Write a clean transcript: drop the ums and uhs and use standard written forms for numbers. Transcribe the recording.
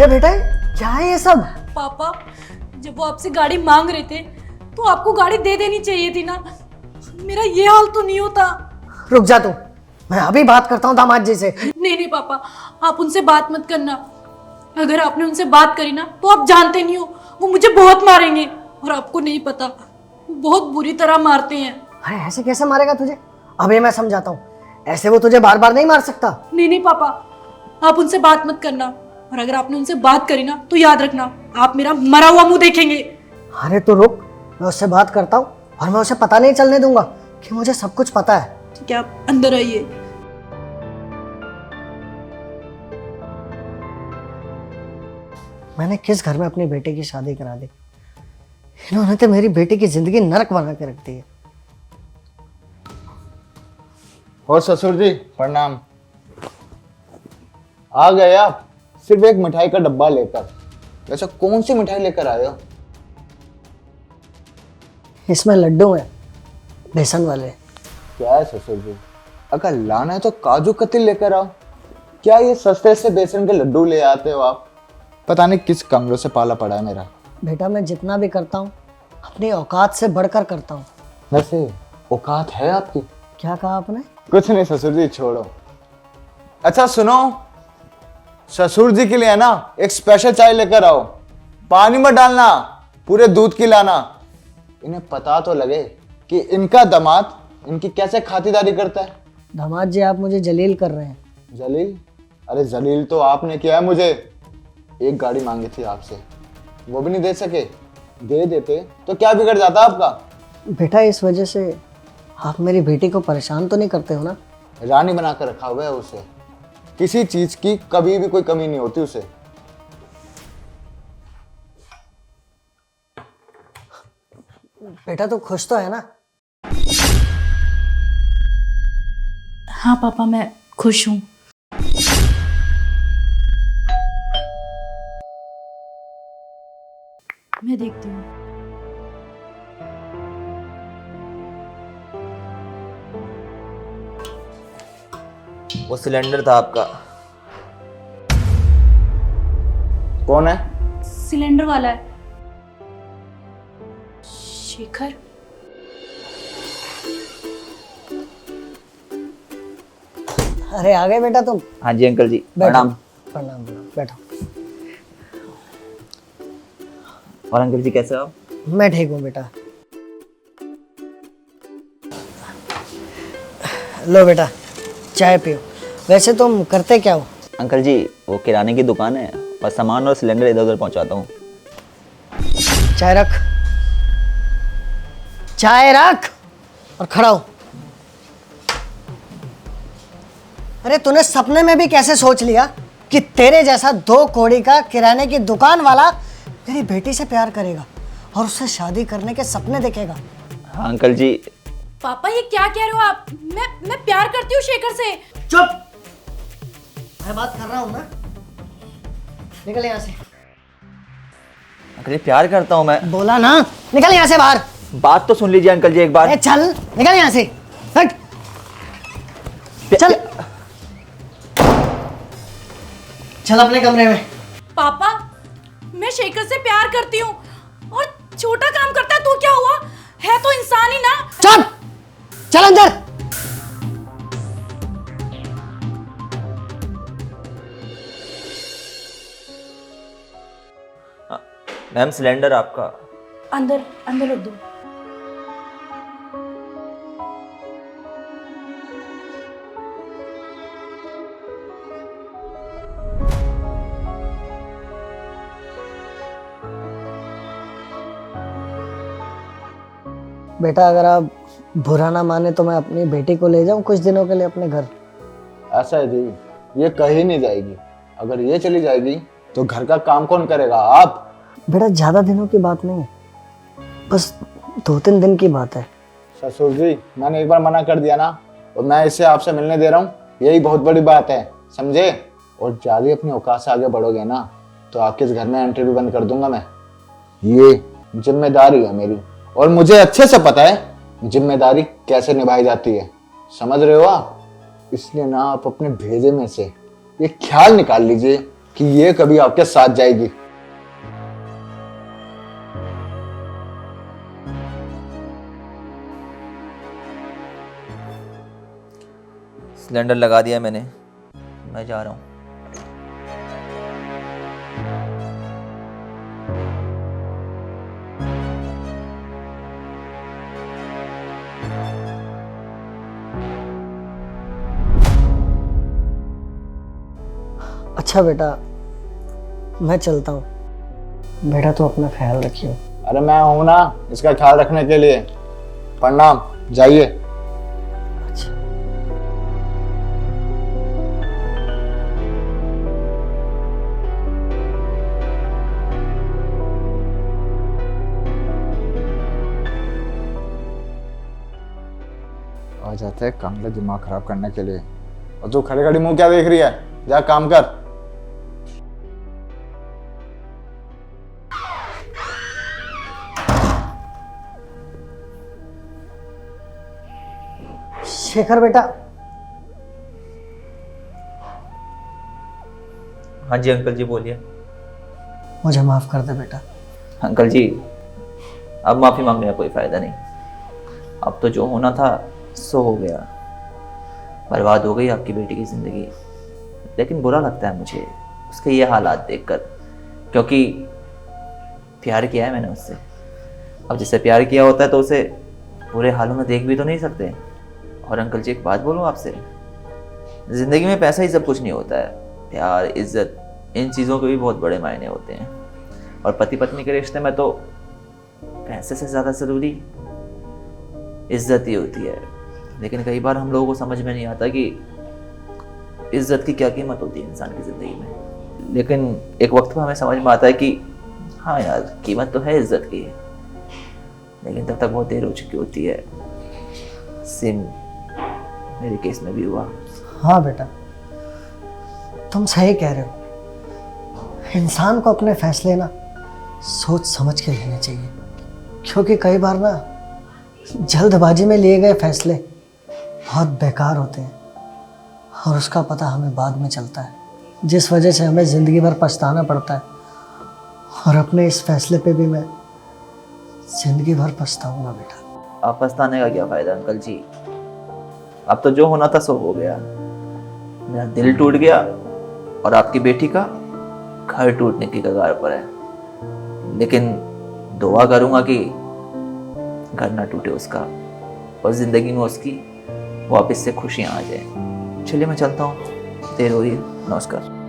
अरे बेटा क्या है ये सब? पापा जब वो आपसे गाड़ी मांग रहे थे तो आपको गाड़ी दे देनी चाहिए थी ना। मेरा ये हाल तो नहीं होता। रुक जा तू, मैं अभी बात करता हूँ दामाद जी से। नहीं पापा, आप उनसे बात मत करना। अगर आपने उनसे बात करी ना तो आप जानते नहीं हो, वो मुझे बहुत मारेंगे। और आपको नहीं पता, वो बहुत बुरी तरह मारते हैं। अरे ऐसे कैसे मारेगा तुझे? अभी मैं समझाता हूँ, ऐसे वो तुझे बार बार नहीं मार सकता। नहीं पापा, आप उनसे बात मत करना। और अगर आपने उनसे बात करी ना तो याद रखना, आप मेरा मरा हुआ मुंह देखेंगे। अरे तू रुक, मैं उससे बात करता हूँ और मैं उसे पता नहीं चलने दूंगा कि मुझे सब कुछ पता है। ठीक है, आप अंदर आइए। मैंने किस घर में अपनी बेटे की शादी करा दी? इन्होंने तो मेरी बेटी की जिंदगी नरक बना के रख दी है। और ससुर जी प्रणाम। आ गए आप सिर्फ एक मिठाई का डब्बा लेकर। वैसे कौन सी मिठाई लेकर आए हो? इसमें लड्डू हैं, बेसन वाले। क्या है ससुर जी, अगर लाना है तो काजू कतली लेकर आओ। क्या ये सस्ते से बेसन के लड्डू ले आते हो आप? पता नहीं किस कमरों से पाला पड़ा है मेरा। बेटा मैं जितना भी करता हूँ अपनी औकात से बढ़कर करता हूँ। वैसे औकात है आपकी? क्या कहा आपने? कुछ नहीं ससुर जी, छोड़ो। अच्छा सुनो, ससुर जी के लिए है ना एक स्पेशल चाय लेकर आओ। पानी मत डालना, पूरे दूध की लाना। इन्हें पता तो लगे कि इनका दामाद इनकी कैसे खातिरदारी करता है। दामाद जी आप मुझे जलील कर रहे हैं। जलील? अरे जलील तो आपने किया है मुझे। एक गाड़ी मांगी थी आपसे, वो भी नहीं दे सके। दे देते तो क्या बिगड़ जाता आपका? बेटा इस वजह से आप मेरी बेटी को परेशान तो नहीं करते हो ना? रानी बनाकर रखा हुआ है उसे, किसी चीज की कभी भी कोई कमी नहीं होती उसे। बेटा तू खुश तो है ना? हाँ पापा, मैं खुश हूँ। मैं देखती हूँ। वो सिलेंडर था आपका। कौन है? सिलेंडर वाला है। शेखर। अरे आ गए बेटा तुम? हाँ जी अंकल जी, प्रणाम। प्रणाम प्रणाम, बैठो। और अंकल जी कैसे हो आप? मैं ठीक हूँ बेटा। लो बेटा चाय पियो। वैसे तुम करते क्या हो? अंकल जी वो किराने की दुकान है और सामान और सिलेंडर इधर उधर पहुंचाता हूँ। चाय रख, चाय रख और खड़ा हो। अरे तूने सपने में भी कैसे सोच लिया कि तेरे जैसा 2 कौड़ी का किराने की दुकान वाला मेरी बेटी से प्यार करेगा और उससे शादी करने के सपने देखेगा? हाँ अंकल जी। पापा ये क्या कह रहे हो आप? मैं प्यार करती हूँ शेखर से। चुप, मैं बात कर रहा हूं ना। निकल यहां से। अंकल जी प्यार करता हूँ मैं। बोला ना, निकल यहां से बाहर। बात तो सुन लीजिए अंकल जी एक बार। अरे चल निकल यहां से, हट चल चल अपने कमरे में। पापा मैं शेखर से प्यार करती हूँ और छोटा काम करता है तो क्या हुआ, है तो इंसान ही ना। चल चल अंदर। मैम सिलेंडर आपका। अंदर अंदर रख दो। बेटा अगर आप बुरा ना माने तो मैं अपनी बेटी को ले जाऊं कुछ दिनों के लिए अपने घर। ऐसा है जी, ये कहीं नहीं जाएगी। अगर ये चली जाएगी तो घर का काम कौन करेगा? आप? बेटा ज्यादा दिनों की बात नहीं है, बस 2-3 दिन की बात है। ससुर जी मैंने एक बार मना कर दिया ना, और मैं इसे आपसे मिलने दे रहा हूँ, यही बहुत बड़ी बात है, समझे? और ज्यादा अपनी औकात से आगे बढ़ोगे ना तो आपके इस घर में एंट्री भी बंद कर दूंगा मैं। ये जिम्मेदारी है मेरी और मुझे अच्छे से पता है जिम्मेदारी कैसे निभाई जाती है, समझ रहे हो आप? इसलिए ना आप अपने भेजे में से ये ख्याल निकाल लीजिए कि ये कभी आपके साथ जाएगी। सिलेंडर लगा दिया मैंने, मैं जा रहा हूँ। अच्छा बेटा, मैं चलता हूँ। बेटा तू अपना ख्याल रखियो। अरे मैं हूं ना इसका ख्याल रखने के लिए। प्रणाम, जाइए। अच्छा। आ जाते हैं कांगले दिमाग खराब करने के लिए। और तू खड़ी खड़ी मुंह क्या देख रही है? जा काम कर। शेखर बेटा। हाँ जी अंकल जी, बोलिए। मुझे माफ कर दे बेटा। अंकल जी, अब माफ़ी मांगने का कोई फ़ायदा नहीं। अब तो जो होना था सो हो गया। बर्बाद हो गई आपकी बेटी की ज़िंदगी। लेकिन बुरा लगता है मुझे उसके ये हालात देखकर, क्योंकि प्यार किया है मैंने उससे। अब जिससे प्यार किया होता है तो उसे बुरे हालों में देख भी तो नहीं सकते। और अंकल जी एक बात बोलूँ आपसे, ज़िंदगी में पैसा ही सब कुछ नहीं होता है। प्यार, इज्जत, इन चीज़ों के भी बहुत बड़े मायने होते हैं। और पति पत्नी के रिश्ते में तो पैसे से ज़्यादा ज़रूरी इज्जत ही होती है। लेकिन कई बार हम लोगों को समझ में नहीं आता कि इज्जत की क्या कीमत होती है इंसान की ज़िंदगी में। लेकिन एक वक्त पर हमें समझ में आता है कि हाँ यार, कीमत तो है इज्जत की, लेकिन तब तक बहुत देर हो चुकी होती है। सेम मेरे केस में भी हुआ। हाँ बेटा, तुम सही कह रहे हो। इंसान को अपने फैसले ना सोच समझ के लेने चाहिए, क्योंकि कई बार ना जल्दबाजी में लिए गए फैसले बहुत बेकार होते हैं और उसका पता हमें बाद में चलता है, जिस वजह से हमें ज़िंदगी भर पछताना पड़ता है। और अपने इस फैसले पे भी मैं ज़िंदगी भर पछताऊंगा बेटा। आप पछताने का क्या फ़ायदा अंकल जी? अब तो जो होना था सो हो गया। मेरा दिल टूट गया और आपकी बेटी का घर टूटने की कगार पर है। लेकिन दुआ करूंगा कि घर ना टूटे उसका और ज़िंदगी में उसकी वापस से खुशियाँ आ जाए। चलिए मैं चलता हूँ, देर हो रही है। नमस्कार।